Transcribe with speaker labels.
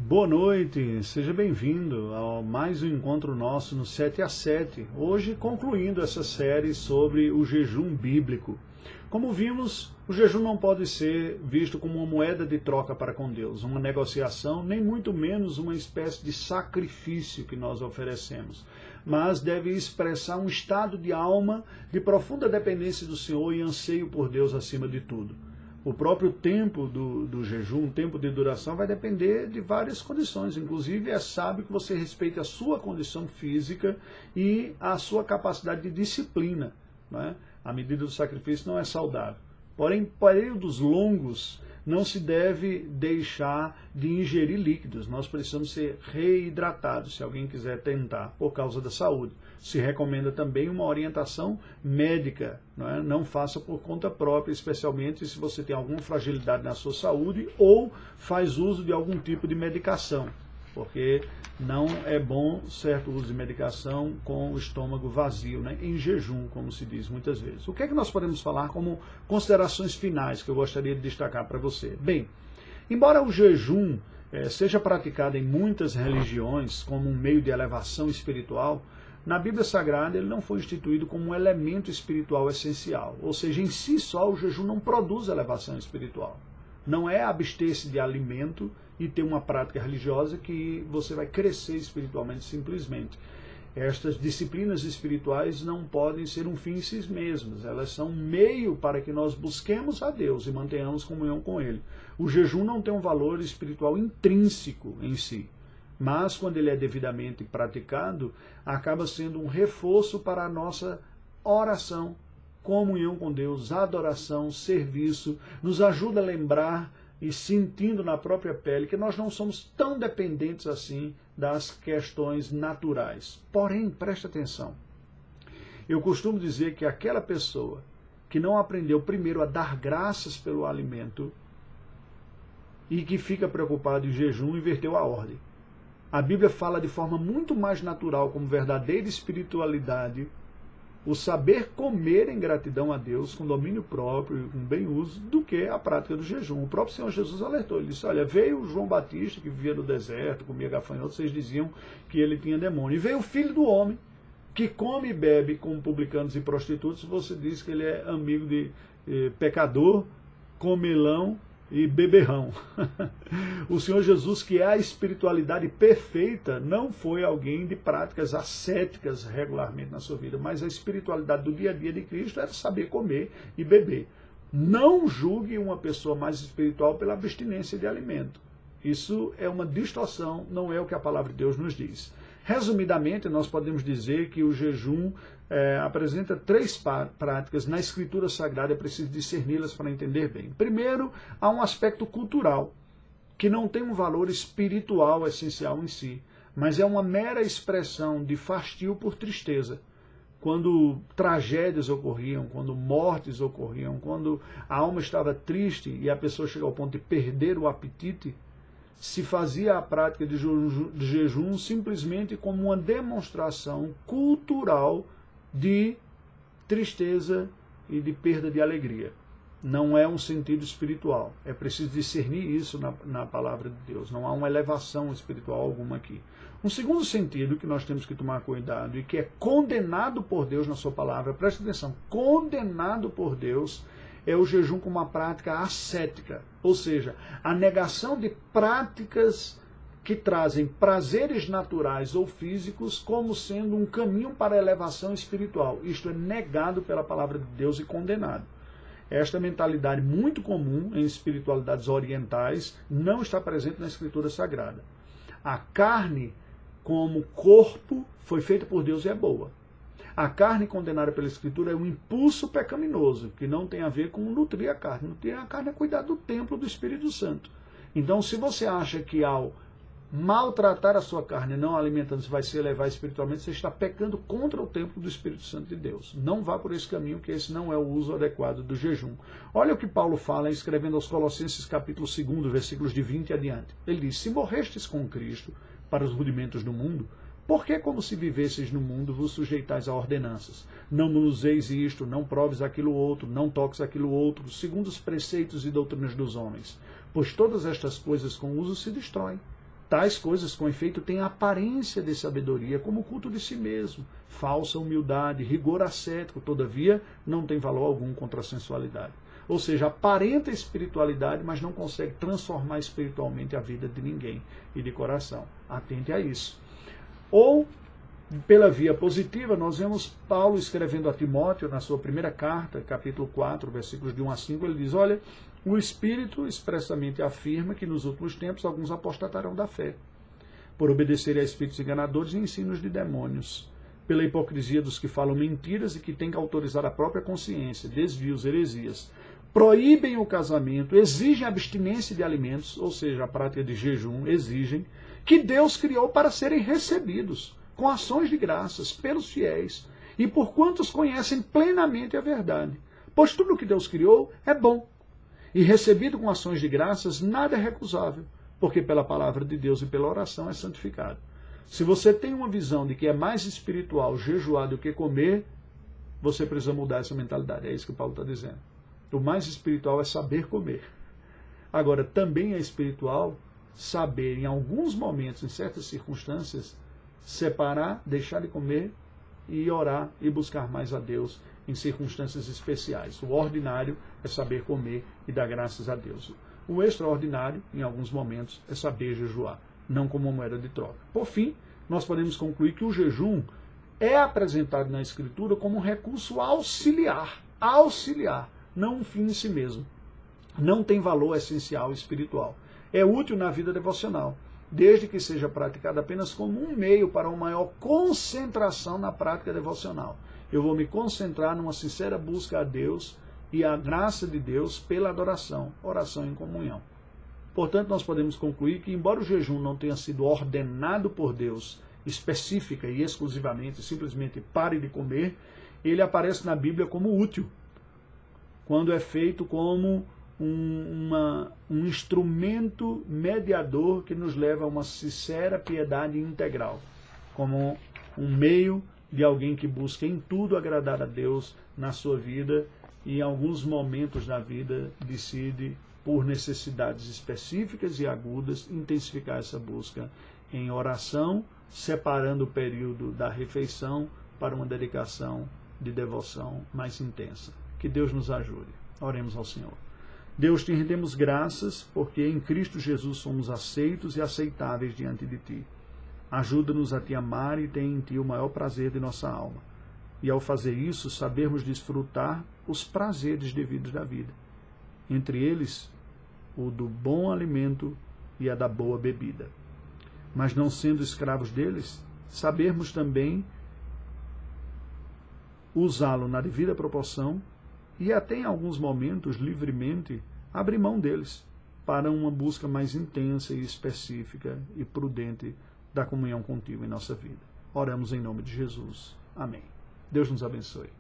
Speaker 1: Boa noite, seja bem-vindo a mais um encontro nosso no 7 a 7, hoje concluindo essa série sobre o jejum bíblico. Como vimos, o jejum não pode ser visto como uma moeda de troca para com Deus, uma negociação, nem muito menos uma espécie de sacrifício que nós oferecemos, mas deve expressar um estado de alma de profunda dependência do Senhor e anseio por Deus acima de tudo. O próprio tempo do jejum, o tempo de duração, vai depender de várias condições. Inclusive, é sábio que você respeite a sua condição física e a sua capacidade de disciplina, né? A medida do sacrifício não é saudável. Porém, períodos longos não se deve deixar de ingerir líquidos. Nós precisamos ser reidratados, se alguém quiser tentar, por causa da saúde. Se recomenda também uma orientação médica, não faça por conta própria, especialmente se você tem alguma fragilidade na sua saúde ou faz uso de algum tipo de medicação, porque não é bom certo uso de medicação com o estômago vazio, em jejum, como se diz muitas vezes. O que é que nós podemos falar como considerações finais que eu gostaria de destacar para você? Bem, embora o jejum seja praticado em muitas religiões como um meio de elevação espiritual, na Bíblia Sagrada ele não foi instituído como um elemento espiritual essencial, ou seja, em si só o jejum não produz elevação espiritual. Não é abster-se de alimento e ter uma prática religiosa que você vai crescer espiritualmente simplesmente. Estas disciplinas espirituais não podem ser um fim em si mesmas, elas são um meio para que nós busquemos a Deus e mantenhamos comunhão com Ele. O jejum não tem um valor espiritual intrínseco em si, mas quando ele é devidamente praticado, acaba sendo um reforço para a nossa oração, comunhão com Deus, adoração, serviço, nos ajuda a lembrar e sentindo na própria pele que nós não somos tão dependentes assim das questões naturais. Porém, preste atenção, eu costumo dizer que aquela pessoa que não aprendeu primeiro a dar graças pelo alimento e que fica preocupado em jejum, inverteu a ordem. A Bíblia fala de forma muito mais natural, como verdadeira espiritualidade, o saber comer em gratidão a Deus, com domínio próprio e com bem uso, do que a prática do jejum. O próprio Senhor Jesus alertou, ele disse, olha, veio João Batista, que vivia no deserto, comia gafanhotos, vocês diziam que ele tinha demônio. E veio o Filho do Homem, que come e bebe com publicanos e prostitutos, você diz que ele é amigo de pecador, comelão e beberrão. O Senhor Jesus, que é a espiritualidade perfeita, não foi alguém de práticas ascéticas regularmente na sua vida, mas a espiritualidade do dia a dia de Cristo era saber comer e beber. Não julgue uma pessoa mais espiritual pela abstinência de alimento. Isso é uma distorção, não é o que a palavra de Deus nos diz. Resumidamente, nós podemos dizer que o jejum apresenta três práticas. Na Escritura Sagrada é preciso discerni-las para entender bem. Primeiro, há um aspecto cultural, que não tem um valor espiritual essencial em si, mas é uma mera expressão de fastio por tristeza. Quando tragédias ocorriam, quando mortes ocorriam, quando a alma estava triste e a pessoa chega ao ponto de perder o apetite, se fazia a prática de jejum simplesmente como uma demonstração cultural de tristeza e de perda de alegria. Não é um sentido espiritual. É preciso discernir isso na palavra de Deus. Não há uma elevação espiritual alguma aqui. Um segundo sentido que nós temos que tomar cuidado e que é condenado por Deus na sua palavra, preste atenção, condenado por Deus, é o jejum como uma prática ascética, ou seja, a negação de práticas que trazem prazeres naturais ou físicos como sendo um caminho para a elevação espiritual. Isto é negado pela palavra de Deus e condenado. Esta mentalidade muito comum em espiritualidades orientais não está presente na Escritura Sagrada. A carne como corpo foi feita por Deus e é boa. A carne condenada pela Escritura é um impulso pecaminoso, que não tem a ver com nutrir a carne. Nutrir a carne é cuidar do templo do Espírito Santo. Então, se você acha que ao maltratar a sua carne, não alimentando, você vai se elevar espiritualmente, você está pecando contra o templo do Espírito Santo de Deus. Não vá por esse caminho, que esse não é o uso adequado do jejum. Olha o que Paulo fala, escrevendo aos Colossenses capítulo 2, versículos de 20 adiante. Ele diz, se morrestes com Cristo para os rudimentos do mundo, por que, como se vivesseis no mundo, vos sujeitais a ordenanças? Não useis isto, não proves aquilo outro, não toques aquilo outro, segundo os preceitos e doutrinas dos homens. Pois todas estas coisas com uso se destroem. Tais coisas, com efeito, têm aparência de sabedoria, como o culto de si mesmo, falsa humildade, rigor ascético, todavia não tem valor algum contra a sensualidade. Ou seja, aparenta espiritualidade, mas não consegue transformar espiritualmente a vida de ninguém e de coração. Atente a isso. Ou, pela via positiva, nós vemos Paulo escrevendo a Timóteo, na sua primeira carta, capítulo 4, versículos de 1 a 5, ele diz, olha, o Espírito expressamente afirma que nos últimos tempos alguns apostatarão da fé, por obedecerem a espíritos enganadores e ensinos de demônios, pela hipocrisia dos que falam mentiras e que têm que autorizar a própria consciência, desvios, heresias, proíbem o casamento, exigem abstinência de alimentos, ou seja, a prática de jejum, exigem, que Deus criou para serem recebidos, com ações de graças, pelos fiéis, e por quantos conhecem plenamente a verdade. Pois tudo o que Deus criou é bom, e recebido com ações de graças, nada é recusável, porque pela palavra de Deus e pela oração é santificado. Se você tem uma visão de que é mais espiritual jejuar do que comer, você precisa mudar essa mentalidade. É isso que o Paulo está dizendo. O mais espiritual é saber comer. Agora, também é espiritual saber, em alguns momentos, em certas circunstâncias, separar, deixar de comer e orar e buscar mais a Deus em circunstâncias especiais. O ordinário é saber comer e dar graças a Deus. O extraordinário, em alguns momentos, é saber jejuar, não como uma moeda de troca. Por fim, nós podemos concluir que o jejum é apresentado na Escritura como um recurso auxiliar, não um fim em si mesmo. Não tem valor essencial espiritual. É útil na vida devocional, desde que seja praticado apenas como um meio para uma maior concentração na prática devocional. Eu vou me concentrar numa sincera busca a Deus e a graça de Deus pela adoração, oração em comunhão. Portanto, nós podemos concluir que, embora o jejum não tenha sido ordenado por Deus específica e exclusivamente, simplesmente pare de comer, ele aparece na Bíblia como útil, quando é feito como um instrumento mediador que nos leva a uma sincera piedade integral, como um meio de alguém que busca em tudo agradar a Deus na sua vida e em alguns momentos da vida decide, por necessidades específicas e agudas, intensificar essa busca em oração, separando o período da refeição para uma dedicação de devoção mais intensa. Que Deus nos ajude. Oremos ao Senhor. Deus, te rendemos graças, porque em Cristo Jesus somos aceitos e aceitáveis diante de Ti. Ajuda-nos a Te amar e ter em Ti o maior prazer de nossa alma. E ao fazer isso, sabermos desfrutar os prazeres devidos da vida. Entre eles, o do bom alimento e a da boa bebida. Mas não sendo escravos deles, sabermos também usá-lo na devida proporção e até em alguns momentos, livremente, abrir mão deles para uma busca mais intensa e específica e prudente da comunhão contigo em nossa vida. Oramos em nome de Jesus. Amém. Deus nos abençoe.